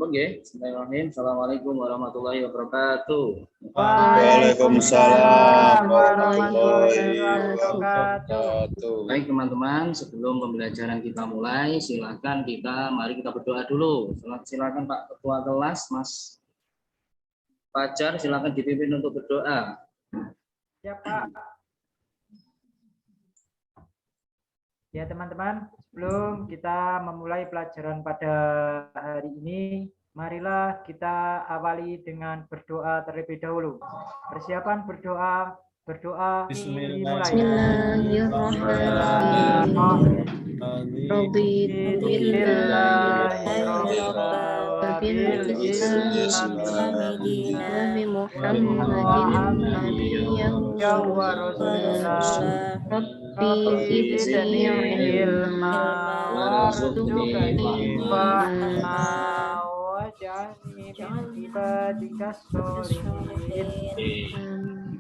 Oke, bismillahirrahmanirrahim. Assalamualaikum warahmatullahi wabarakatuh. Waalaikumsalam warahmatullahi wabarakatuh. Baik teman-teman, sebelum pembelajaran kita mulai, mari kita berdoa dulu. Silakan Pak Ketua Kelas, Mas Fajar, silakan dipimpin untuk berdoa. Ya Pak. Ya teman-teman, sebelum kita memulai pelajaran pada hari ini, marilah kita awali dengan berdoa terlebih dahulu. Persiapan berdoa dimulai.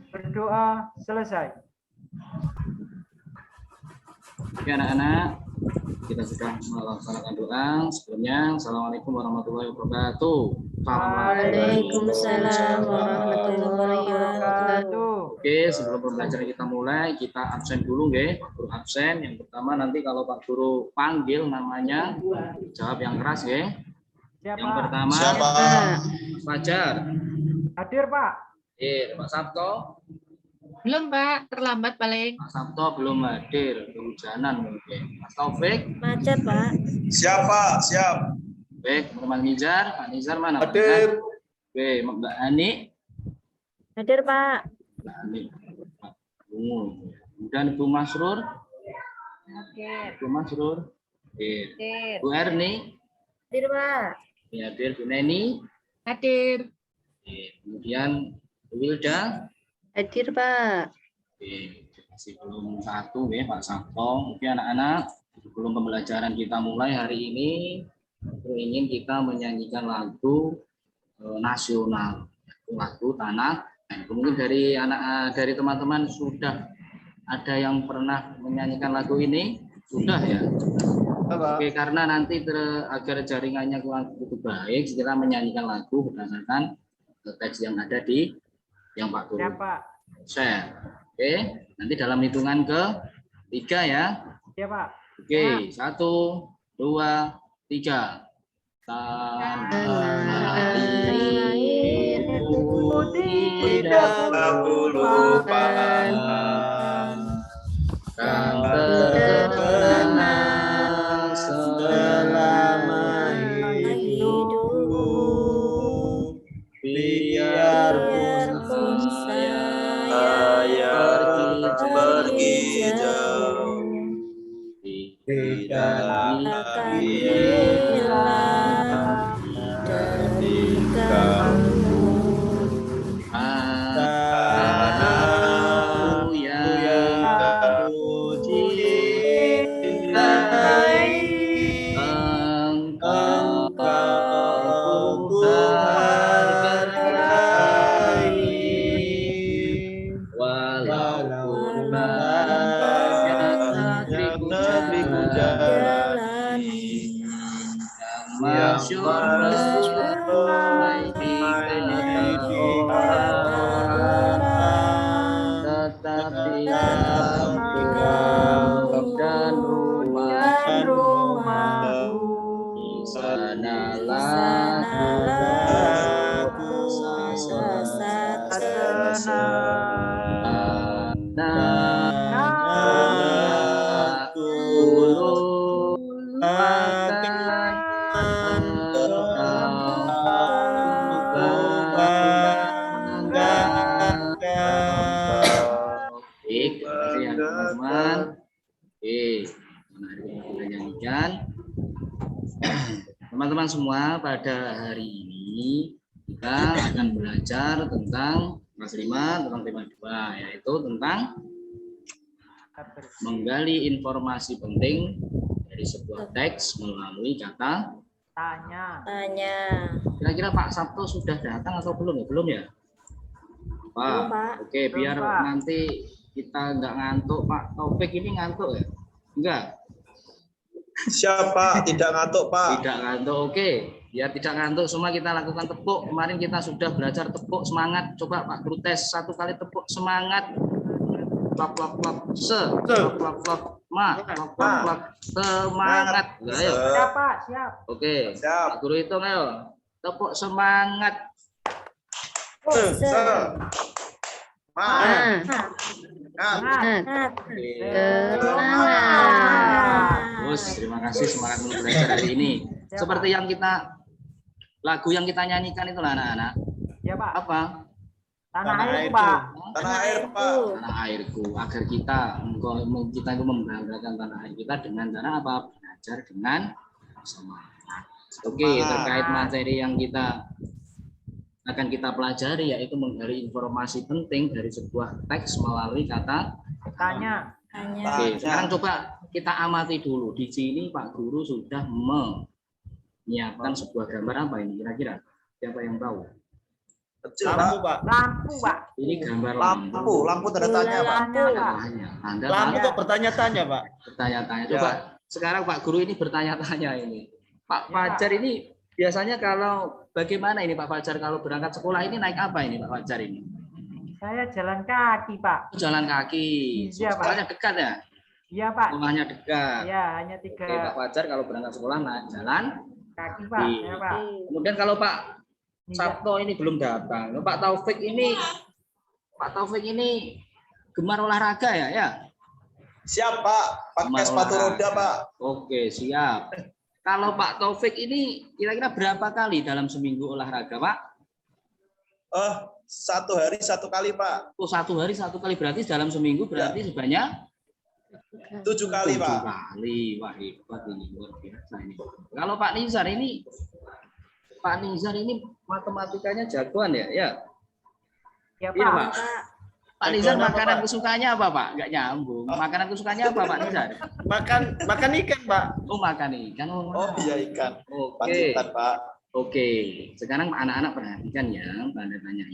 Berdoa selesai. Oke anak-anak, kita sudah melaksanakan doa. Sebelumnya, Assalamualaikum warahmatullahi wabarakatuh. Waalaikumsalam warahmatullahi wabarakatuh. Oke, sebelum pembelajaran kita mulai, kita absen dulu, nggih. Guru absen. Yang pertama nanti kalau Pak Guru panggil namanya, jawab yang keras, nggih. Yang pertama, Siapa? Mas Fajar. Hadir Pak. Pak Sabto. Belum Pak, terlambat paling. Mas Sabto belum hadir, kehujanan mungkin. Mas Taufik. Macet Pak. Siapa? Siap. Baik, Mas Nizar. Pak Nizar mana? Hadir. Oke, Mbak Ani. Hadir Pak. Mbak Ani. Pak Bungu. Kemudian Ibu Masrur. Hadir. Ibu Masrur. Hadir. Hadir. Bu Erni. Hadir Pak. Hadir. Bu Neni. Hadir. Kemudian Bu Wilda. Hadir Pak. Masih belum satu ya Pak Sabto. Oke anak-anak, sebelum pembelajaran kita mulai hari ini, ingin kita menyanyikan lagu nasional, lagu Tanah. Mungkin dari teman-teman sudah ada yang pernah menyanyikan lagu ini, sudah ya. Oke, karena nanti agar jaringannya kurang begitu baik, kita menyanyikan lagu berdasarkan teks yang ada di yang Pak Guru share. Oke, nanti dalam hitungan ke-3 ya. Ya Pak. Oke, 1, 2, 3. Tanah airku tidak aku lupakan, kan terkenang selama hidupku. Biarpun saya pergi jauh, tidak hilang dari kamu. Tanahku yang aku cintai, engkau walaupun banyak negeriku jalani, yang masyur ramai di kata orang, tetapi kampung dan rumahku, di sanalah aku sesat teman-teman semua, pada hari ini kita akan belajar tentang kelas 5 tentang tema 2, yaitu tentang menggali informasi penting dari sebuah teks melalui kata Tanya. Kira-kira Pak Sabto sudah datang atau belum ya? Belum ya? Pak. Oke, Belum, biar Pak. nanti kita nggak ngantuk. Pak Taufik ini ngantuk ya? Enggak? Siap Pak, tidak ngantuk Pak. Tidak ngantuk, oke. Biar tidak ngantuk, semua kita lakukan tepuk. Kemarin kita sudah belajar tepuk semangat. Coba Pak Guru tes 1 kali tepuk semangat. Plak plak plak plak plak plak plak plak semangat. Ayo. Siap Pak, siap. Oke. Siap. Pak Guru hitung ayo. Tepuk semangat. Semangat. Bos, terima kasih semangat untuk belajar hari ini. Seperti yang lagu yang kita nyanyikan itu anak-anak. Ya Pak. Apa? Tanah Tanah air air. Pak. Tanah air Pak. Tanah airku. Agar kita itu membanggakan tanah air kita dengan cara apa? Belajar dengan semangat. Oke, terkait materi yang akan kita pelajari yaitu menggali informasi penting dari sebuah teks melalui kata Tanya. Oke, sekarang coba kita amati dulu. Di sini Pak Guru sudah menyiapkan sebuah gambar apa ini kira-kira? Siapa yang tahu? Kecil Pak. Lampu Pak. Ini gambar Lampu tanda tanya Pak. Tanda Lampu untuk bertanya-tanya Pak. bertanya-tanya. Coba sekarang Pak Guru ini bertanya-tanya ini. Pak Fajar ini biasanya kalau bagaimana ini Pak Fajar kalau berangkat sekolah ini naik apa ini Pak Fajar ini? Saya jalan kaki Pak. Jalan kaki. Iya, Pak. Sekolahnya dekat ya? Iya Pak. Rumahnya dekat. Ya, hanya 3 Oke, Pak Fajar kalau berangkat sekolah naik jalan. kaki Pak. Ya Pak. Kemudian kalau Pak Sabto ini belum datang. Pak Taufik ini gemar olahraga ya? Siap Pak. Pakai sepatu roda Pak. Oke, siap. Kalau Pak Taufik ini kira-kira berapa kali dalam seminggu olahraga, Pak? 1 hari 1 kali Pak. Oh, 1 hari 1 kali berarti dalam seminggu berarti sebanyak 7 kali 7 Pak. kali. Wah, hebat ini, luar biasa ini. Kalau Pak Nizar ini matematikanya jagoan ya? Ya. Ya Iya, Pak. Pak. Pak Nizar Jagoan apa, makanan Pak? kesukaannya apa, Pak? Enggak nyambung. Makanan kesukaannya apa, Pak Nizar? Makan ikan Pak. Oh, makan ikan. Oh iya ikan. Oke. Pancitan Pak. Oke. Sekarang anak-anak perhatikan ya, tanda tanya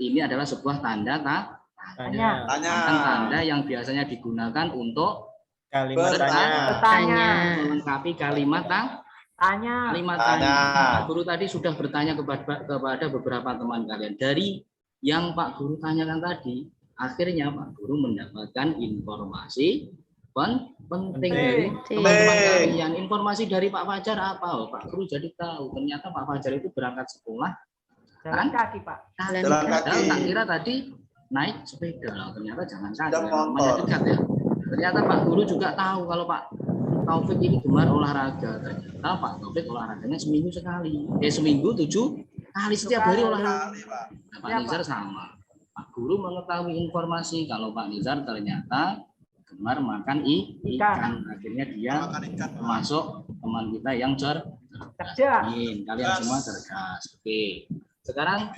ini adalah sebuah tanda Tanya. tanda yang biasanya digunakan untuk Kalimat Bertanya. melengkapi kalimat Tanya. Tanya. Pak Guru tadi sudah bertanya kepada beberapa teman kalian. Dari yang Pak Guru tanyakan tadi, akhirnya Pak Guru mendapatkan informasi penting dari teman-teman kalian. Informasi dari Pak Fajar apa? Oh, Pak Guru jadi tahu ternyata Pak Fajar itu berangkat sekolah Jalan kaki Pak. Jalan kaki. Tak kira tadi naik sepeda, ternyata jangan kaki, Sepeda namanya motor. dekat ya. Ternyata Pak Guru juga tahu kalau Pak Taufik ini gemar olahraga. Ternyata Pak Taufik olahraganya seminggu 7 kali setiap hari olahraga. Kali Pak. Nah, Pak Nizar sama. Pak Guru mengetahui informasi kalau Pak Nizar ternyata gemar makan ikan. Akhirnya dia Makan ikan Pak. termasuk teman kita yang cerdas. Cerdas. Kalian semua cerdas. Oke. Sekarang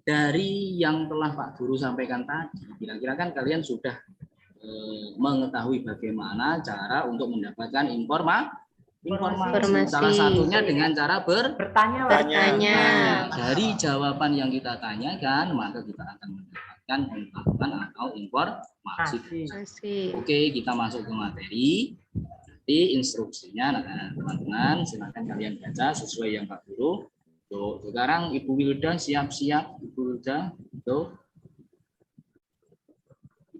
dari yang telah Pak Guru sampaikan tadi, kira-kira kan kalian sudah mengetahui bagaimana cara untuk mendapatkan informasi. Salah satunya dengan cara Bertanya. Dari jawaban yang kita tanyakan, maka kita akan mendapatkan pengetahuan atau informasi. Oke, kita masuk ke materi. Nanti instruksinya, nah, teman-teman, silakan kalian baca sesuai yang Pak Guru. Tuh, sekarang Ibu Wilda siap-siap, Ibu Wilda. Tuh.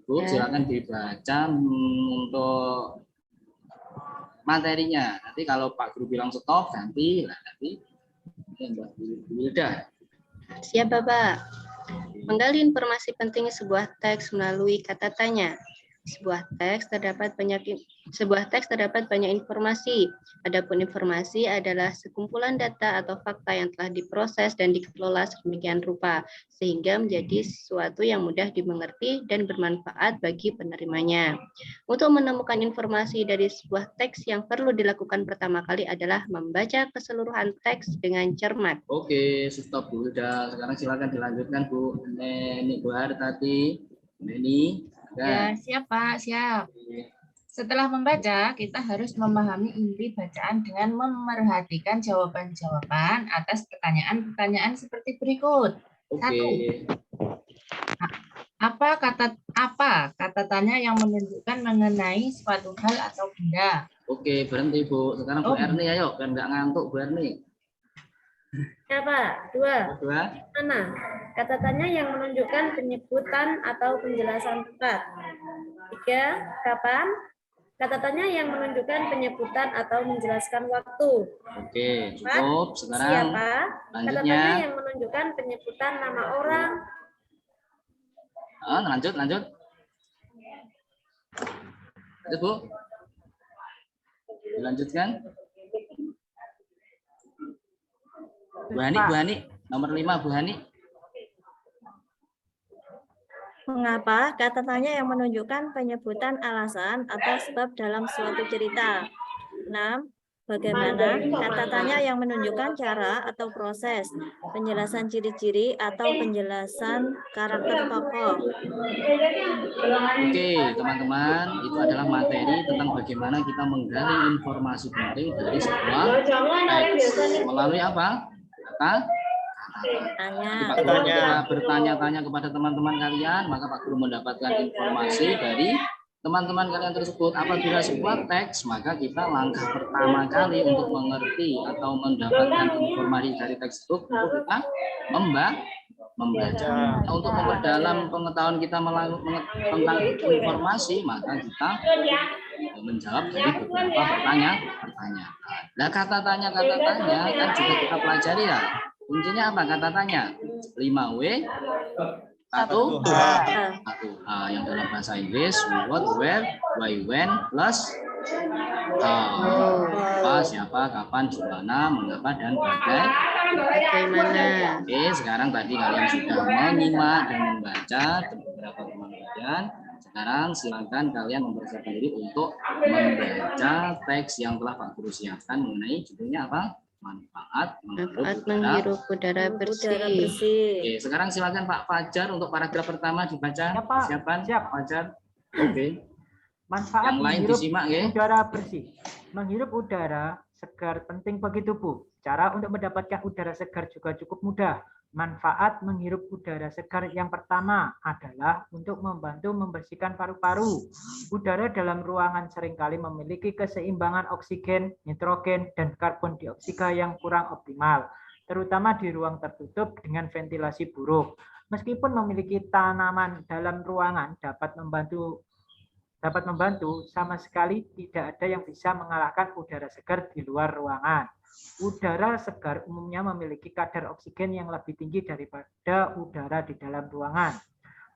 Ibu, silakan dibaca untuk materinya. Nanti kalau Pak Guru bilang stop, nanti Mbak Wilda. Siap, Bapak. Menggali informasi penting sebuah teks melalui kata tanya. Sebuah teks terdapat banyak informasi. Adapun informasi adalah sekumpulan data atau fakta yang telah diproses dan dikelola sedemikian rupa sehingga menjadi sesuatu yang mudah dimengerti dan bermanfaat bagi penerimanya. Untuk menemukan informasi dari sebuah teks yang perlu dilakukan pertama kali adalah membaca keseluruhan teks dengan cermat. Oke, stop dulu. Sekarang silakan dilanjutkan Bu Neni Buhar tadi. Neni. Ya, siap Pak, siap. Setelah membaca, kita harus memahami inti bacaan dengan memerhatikan jawaban-jawaban atas pertanyaan-pertanyaan seperti berikut. Oke. 1. Apa kata kata tanya yang menunjukkan mengenai suatu hal atau benda. Oke, berhenti Bu. Sekarang Bu Oh. Erni ayo, kan nggak ngantuk Bu Erni. Ya Pak, 2. Dua. Mana? Kata tanya yang menunjukkan penyebutan atau penjelasan tempat. 3. Kapan? Kata tanya yang menunjukkan penyebutan atau menjelaskan waktu. Oke, cukup. Sekarang Siapa? Kata tanya lanjutnya. yang menunjukkan penyebutan nama orang. Lanjut. Lanjut Bu. Dilanjutkan. Bu Hani, nomor 5 Bu Hani. Mengapa? Kata tanya yang menunjukkan penyebutan alasan atau sebab dalam suatu cerita. 6. Bagaimana? Kata tanya yang menunjukkan cara atau proses, penjelasan ciri-ciri atau penjelasan karakter tokoh. Oke, teman-teman, itu adalah materi tentang bagaimana kita menggali informasi penting dari sebuah teks melalui apa? Kata Tanya. Pak Guru ketika bertanya-tanya kepada teman-teman kalian, maka Pak Guru mendapatkan informasi dari teman-teman kalian tersebut. Apabila sebuah teks, maka kita langkah pertama kali untuk mengerti atau mendapatkan informasi dari teks itu untuk kita membaca. Nah, untuk memperdalam pengetahuan kita tentang informasi, maka kita menjawab dari beberapa pertanyaan. Nah, kata tanya kan juga kita pelajari ya. Kuncinya apa kata tanya? 5W 1 yang dalam bahasa Inggris what, where, why, when plus apa, siapa, kapan, di mana, mengapa, dan Bagaimana? Oke, sekarang tadi kalian sudah menyimak dan membaca beberapa teman kalian. Sekarang silakan kalian mempersiapkan diri untuk membaca teks yang telah Pak Guru siapkan mengenai judulnya apa? Manfaat Menghirup udara bersih. Oke, sekarang silakan Pak Fajar untuk paragraf pertama dibaca. Ya, Pak. Siapkan Siap. Pak Fajar. Oke. Manfaat Yang lain menghirup disimak ya. udara bersih. Menghirup udara segar penting bagi tubuh. Cara untuk mendapatkan udara segar juga cukup mudah. Manfaat menghirup udara segar yang pertama adalah untuk membantu membersihkan paru-paru. Udara dalam ruangan seringkali memiliki keseimbangan oksigen, nitrogen, dan karbon dioksida yang kurang optimal, terutama di ruang tertutup dengan ventilasi buruk. Meskipun memiliki tanaman dalam ruangan dapat membantu, sama sekali tidak ada yang bisa mengalahkan udara segar di luar ruangan. Udara segar umumnya memiliki kadar oksigen yang lebih tinggi daripada udara di dalam ruangan.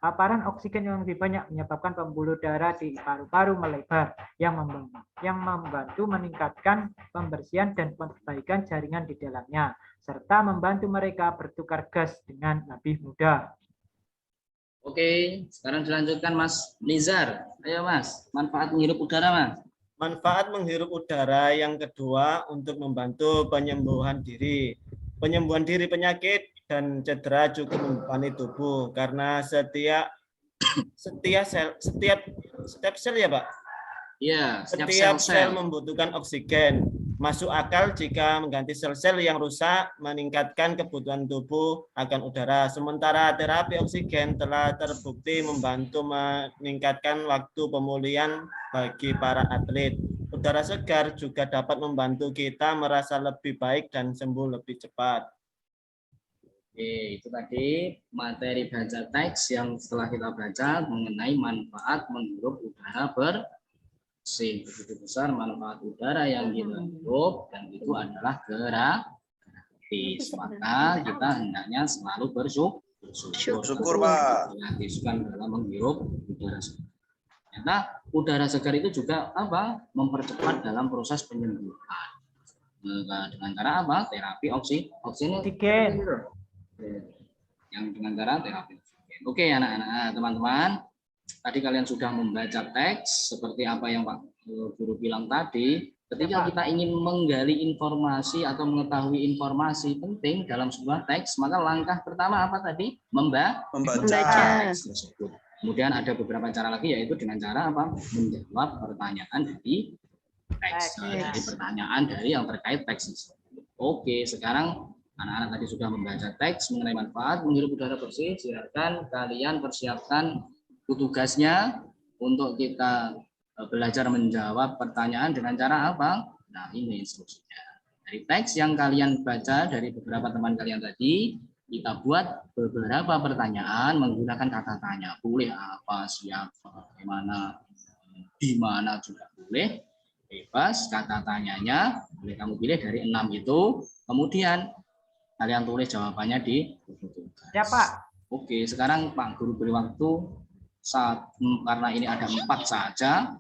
Paparan oksigen yang lebih banyak menyebabkan pembuluh darah di paru-paru melebar, yang membantu meningkatkan pembersihan dan perbaikan jaringan di dalamnya, serta membantu mereka bertukar gas dengan lebih mudah. Oke, sekarang dilanjutkan Mas Nizar. Ayo Mas, manfaat menghirup udara Mas. Manfaat menghirup udara yang kedua untuk membantu penyembuhan diri. Penyembuhan diri penyakit dan cedera cukup membebani tubuh karena setiap sel ya Pak. Iya, Setiap sel. sel membutuhkan oksigen. Masuk akal jika mengganti sel-sel yang rusak meningkatkan kebutuhan tubuh akan udara. Sementara terapi oksigen telah terbukti membantu meningkatkan waktu pemulihan bagi para atlet. Udara segar juga dapat membantu kita merasa lebih baik dan sembuh lebih cepat. Oke, itu tadi materi baca teks yang setelah kita baca mengenai manfaat menghirup udara bersih. Begitu besar manfaat udara yang kita hirup dan itu adalah gratis. Maka kita hendaknya selalu bersyukur Pak. gratiskan dalam menghirup udara segar. Ternyata udara segar itu juga apa? Mempercepat dalam proses penyembuhan. Dengan cara apa? Terapi oksigen. Yang dengan cara terapi oksigen. Oke, anak-anak, teman-teman. Tadi kalian sudah membaca teks seperti apa yang Pak Guru bilang tadi. Ketika kita ingin menggali informasi atau mengetahui informasi penting dalam sebuah teks, maka langkah pertama apa tadi? Membaca teks tersebut. Kemudian ada beberapa cara lagi, yaitu dengan cara apa? Menjawab pertanyaan dari teks, dari pertanyaan dari yang terkait teks tersebut. Oke, sekarang anak-anak tadi sudah membaca teks mengenai manfaat menghirup udara bersih. Silakan kalian persiapkan tugasnya untuk kita belajar menjawab pertanyaan dengan cara apa? Nah, ini instruksinya. Dari teks yang kalian baca dari beberapa teman kalian tadi, kita buat beberapa pertanyaan menggunakan kata tanya. Boleh apa, siapa, bagaimana, di mana juga boleh. Bebas, kata tanyanya boleh kamu pilih dari 6 itu. Kemudian kalian tulis jawabannya di buku tugas. Ya, Pak. Oke, sekarang Pak Guru beri waktu karena ini ada 4 saja.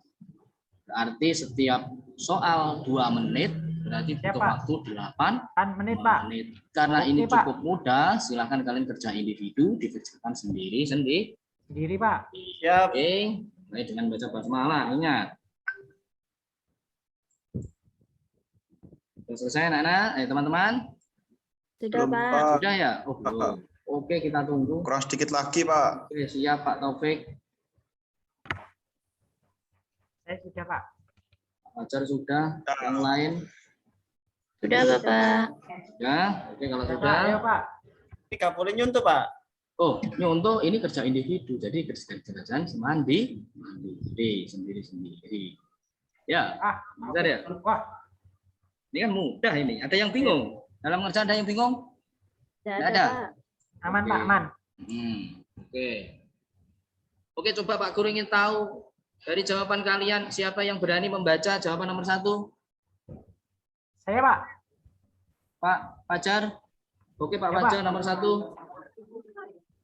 Berarti setiap soal 2 menit, berarti butuh Pak. waktu 8 menit, Pak. menit. Karena Oke, ini Pak. cukup mudah, silakan kalian kerja individu, dikerjakan sendiri. Sendiri, Pak. Siap. Oke, mulai dengan baca basmalah, ingat. Sudah selesai anak-anak, teman-teman? Sudah, Belum, Pak. Pak. Sudah ya? Oh, belum. Oke, kita tunggu. Kurang sedikit lagi, Pak. Oke, siap Pak Taufik. Saya sudah, Pak. Pak Fajar sudah. Yang lain? Sudah, Bapak. Ya, oke kalau Sudah, sudah. Pak. Ayo, Pak. 30 nyuntuh, Pak. Oh, ini untuk ini kerja individu, jadi kerjaan mandi, sendiri. Ya, bentar ya. Wah, Ini kan mudah ini. Ada yang bingung? Dalam ngerjain ada yang bingung? Tidak Nggak ada, ada. Pak. aman, Oke. Pak, aman. Oke. Oke, coba Pak Guru ingin tahu dari jawaban kalian siapa yang berani membaca jawaban nomor 1? Saya, Pak. Pak Fajar. Oke, Pak Ya, Fajar Pak. nomor 1.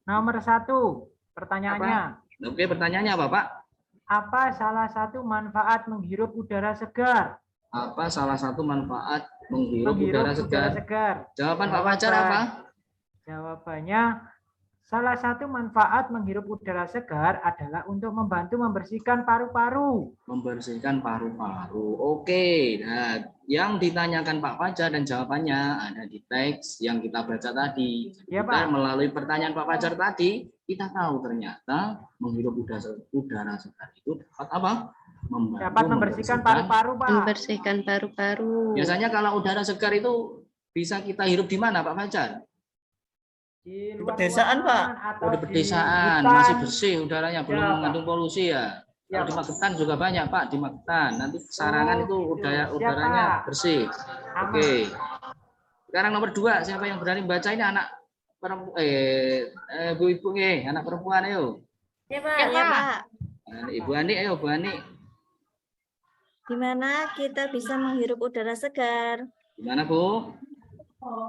Nomor 1, pertanyaannya. Oke, pertanyaannya apa, Pak? Apa salah satu manfaat menghirup udara segar? Apa salah satu manfaat menghirup udara segar? Jawaban Pak Fajar apa? Jawabannya, salah satu manfaat menghirup udara segar adalah untuk membantu membersihkan paru-paru. Membersihkan paru-paru. Oke, nah yang ditanyakan Pak Fajar dan jawabannya ada di teks yang kita baca tadi. Ya, Kita Pak. melalui pertanyaan Pak Fajar tadi, kita tahu ternyata menghirup udara segar itu dapat apa? Dapat membersihkan paru-paru, Pak. Membersihkan paru-paru. Biasanya kalau udara segar itu bisa kita hirup di mana, Pak Fajar? Di Di pedesaan, Pak. atau Oh, di pedesaan, hutan. masih bersih udaranya, belum Ya, Pak. mengandung polusi ya. Ya, Kalau di Pak. Magetan juga banyak, Pak, di Magetan. Nanti sarangan itu gitu. Siap, udaranya Pak. bersih. Aman. Oke. Sekarang nomor 2, siapa yang berani membaca ini anak perempuan ibu-ibu nih, anak perempuan ayo. Ya, Pak. Ya, Pak. Ibu Ani ayo, Bu Ani. Di mana kita bisa menghirup udara segar? Gimana, Bu?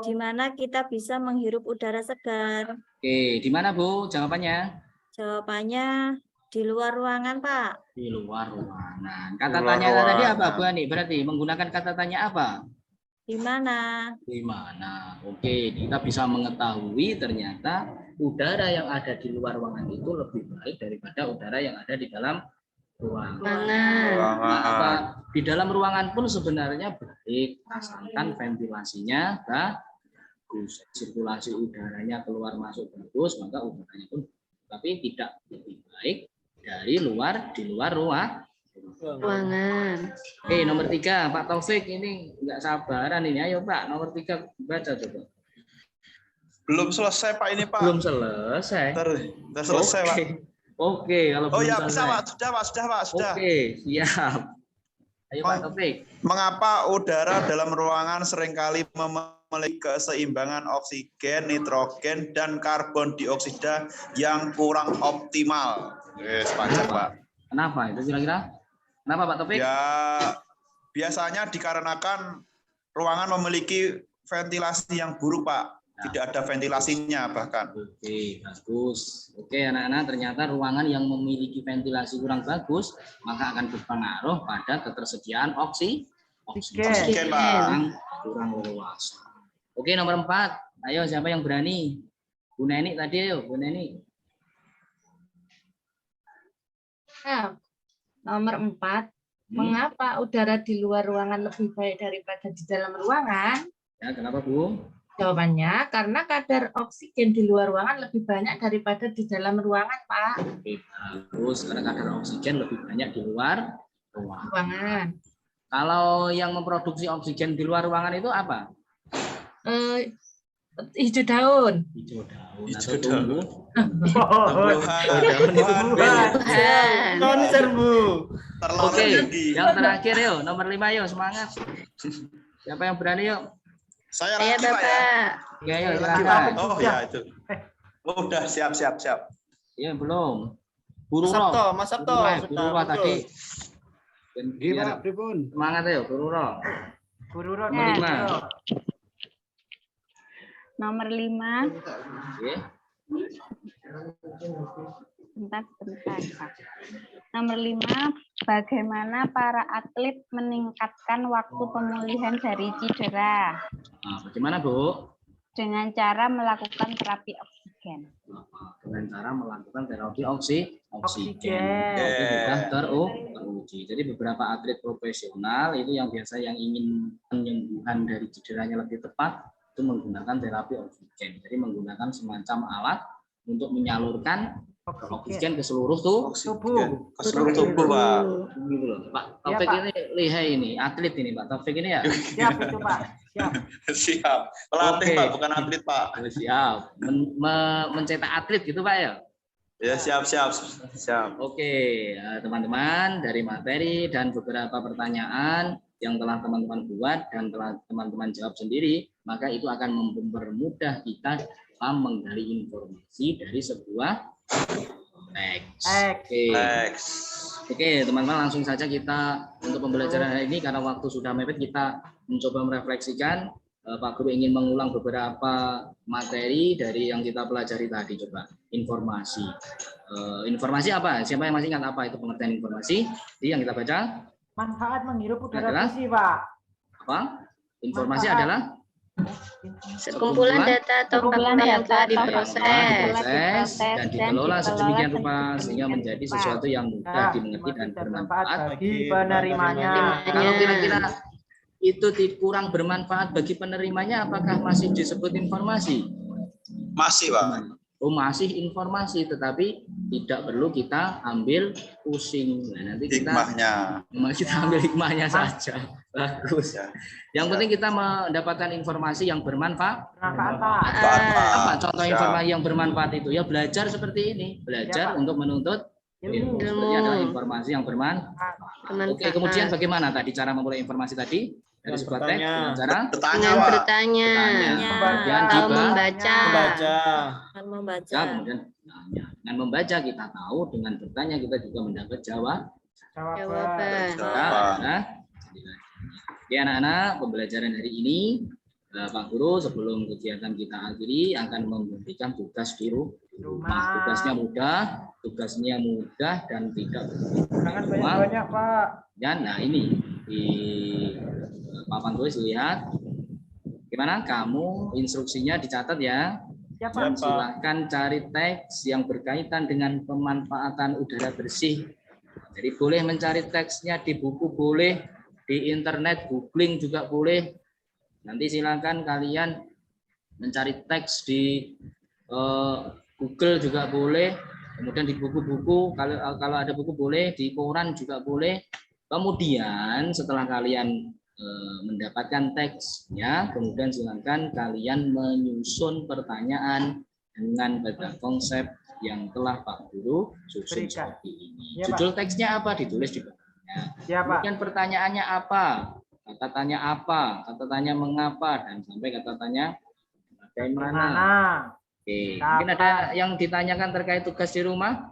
Di mana kita bisa menghirup udara segar? Oke, di mana, Bu? Jawabannya? Jawabannya di luar ruangan, Pak. Di luar ruangan. Kata Di luar tanya tadi apa, ruangan. Bu Ani? Berarti menggunakan kata tanya apa? Di mana? Di mana? Oke, kita bisa mengetahui ternyata udara yang ada di luar ruangan itu lebih baik daripada udara yang ada di dalam ruangan. Ruangan. Nah, apa? Di dalam ruangan pun sebenarnya baik, asalkan ventilasinya bagus, sirkulasi udaranya keluar masuk bagus, maka udaranya pun tapi tidak lebih baik dari di luar Ruangan. Oke, nomor 3, Pak Taufik ini nggak sabaran ini. Ayo Pak, nomor 3 baca coba. Belum selesai, Pak, ini, Pak. Belum selesai. Ntar selesai, Pak. Oke, kalau Oh belum ya, selesai. bisa, Pak. Sudah, Pak. Sudah. Oke, siap. Ayo Pak Taufik. Mengapa udara dalam ruangan seringkali memiliki keseimbangan oksigen, nitrogen, dan karbon dioksida yang kurang optimal? Yes, panjang, Pak. Kenapa itu kira-kira? Kenapa Pak Taufik? Ya, biasanya dikarenakan ruangan memiliki ventilasi yang buruk, Pak. Tidak ada ventilasinya bahkan. Oke, bagus. Oke, anak-anak, ternyata ruangan yang memiliki ventilasi kurang bagus, maka akan berpengaruh pada ketersediaan Oksigen, Pak. kurang leluasa. Oke, nomor 4. Ayo, siapa yang berani? Bu Neni tadi, ayo, Bu Neni. Nah, nomor 4, mengapa udara di luar ruangan lebih baik daripada di dalam ruangan? Ya, kenapa, Bu? Jawabannya, karena kadar oksigen di luar ruangan lebih banyak daripada di dalam ruangan, Pak. Oke, bagus. Karena kadar oksigen lebih banyak di luar ruangan. Ruangan. Kalau yang memproduksi oksigen di luar ruangan itu apa? Hijau daun. Hijau daun Hijau atau daun. tumbuh Tuhan. Konser, Bu. Terlalu Oke, tinggi. yang terakhir yuk, nomor 5 yuk, semangat. Siapa yang berani yuk? Saya Saya lagi, Pak, ya. Bapak. Ya, yuk, Lagi, silakan. Pak. Oh ya itu. Udah siap. Ya, belum. Buru Mas Sabto, Mas Sabto. Buru Roh tadi. Gimana, Pripun? Semangat yuk, Buru Roh. Guru Ron. Ya. Nomor 5, Oke. sebentar. Nomor 5, bagaimana para atlet meningkatkan waktu pemulihan dari cedera Nah, bagaimana, Bu? dengan cara melakukan terapi oksigen? Dengan cara melakukan terapi oksigen. Oksigen. Itu sudah teruji. Jadi beberapa atlet profesional itu yang biasa yang ingin penyembuhan dari cederanya lebih tepat itu menggunakan terapi oksigen. Jadi menggunakan semacam alat untuk menyalurkan oksigen ke seluruh Tubuh. Ke seluruh tubuh, Pak. Gitu loh. Pak Ya, Taufik Pak. ini lihai ini, atlet ini Pak Taufik ini ya. Siap itu, Pak. Siap. Siap. Pelatih, Oke. Pak, bukan atlet, Pak. Siap. Mencetak atlet gitu Pak ya. Ya, siap. Oke, teman-teman, dari materi dan beberapa pertanyaan yang telah teman-teman buat dan telah teman-teman jawab sendiri, maka itu akan mempermudah kita dalam menggali informasi dari sebuah teks. Next. Oke, teman-teman, langsung saja kita untuk pembelajaran hari ini karena waktu sudah mepet, kita mencoba merefleksikan. Pak Guru ingin mengulang beberapa materi dari yang kita pelajari tadi. Coba informasi. Informasi apa? Siapa yang masih ingat apa itu pengertian informasi? Jadi yang kita baca Manfaat menghirup udara Adalah? bersih, Pak. apa? Informasi Manfaat. adalah Sekumpulan data atau fakta yang telah diproses. dan dikelola sedemikian rupa sehingga menjadi sesuatu yang mudah dimengerti dan bermanfaat. bagi penerimanya. Kalau kira-kira itu kurang bermanfaat bagi penerimanya, apakah masih disebut informasi? Masih, Pak. Oh, masih informasi, tetapi tidak perlu kita ambil pusing. Nah, nanti kita ambil hikmahnya saja. Bagus. Yang penting kita mendapatkan informasi yang bermanfaat. Bermanfaat, Pak. Apa contoh informasi yang bermanfaat itu? Ya belajar seperti ini, belajar Pak. untuk menuntut ilmu. Seperti adalah informasi yang bermanfaat. Oke, kemudian bagaimana tadi cara memulai informasi tadi? Dari sebuah teks dengan cara Dengan bertanya kemudian atau juga membaca. Membaca. kemudian bertanya. Dengan membaca kita tahu, dengan bertanya kita juga mendapat jawaban. Jawaban. Nah, oke anak-anak, pembelajaran hari ini Pak Guru sebelum kegiatan kita akhiri akan memberikan tugas di rumah. Tugasnya mudah dan tidak Jangan banyak-banyak, Pak. dan nah ini di papan tulis lihat gimana kamu instruksinya dicatat ya. Siapa? Dan silahkan cari teks yang berkaitan dengan pemanfaatan udara bersih. Jadi boleh mencari teksnya di buku, boleh di internet, googling juga boleh. Nanti silakan kalian mencari teks di Google juga boleh. Kemudian di buku-buku, kalau ada buku boleh, di koran juga boleh. Kemudian setelah kalian mendapatkan teksnya, kemudian silakan kalian menyusun pertanyaan dengan pada konsep yang telah Pak Guru susun seperti ini. Ya, Judul teksnya apa? Ditulis di bawahnya. Kemudian pertanyaannya apa? Kata tanya apa? Kata tanya mengapa? Dan sampai kata tanya bagaimana? Oke, mungkin ada yang ditanyakan terkait tugas di rumah?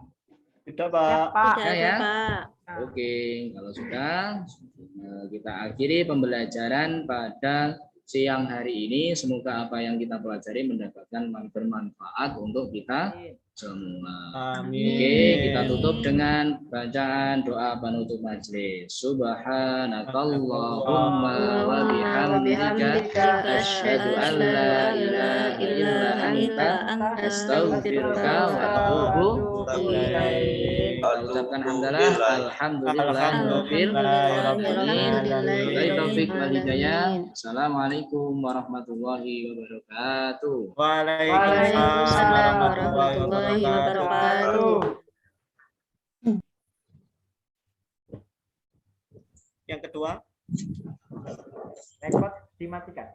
Tidak, Pak. Tidak ya? Oke, kalau sudah kita akhiri pembelajaran pada siang hari ini. Semoga apa yang kita pelajari mendapatkan bermanfaat untuk kita semua. Amin. Oke, kita tutup dengan bacaan doa penutup majelis. Subhanakallahumma wa bihamdika asyhadu an la ilaha illa anta astaghfiruka wa atubu ilaik. Ucapkan hamdalah alhamdulillahirabbil alamin. Wabillahi taufik wal hidayah. Assalamualaikum warahmatullahi wabarakatuh. Waalaikumsalam warahmatullahi wabarakatuh. Yang kedua, rekod dimatikan.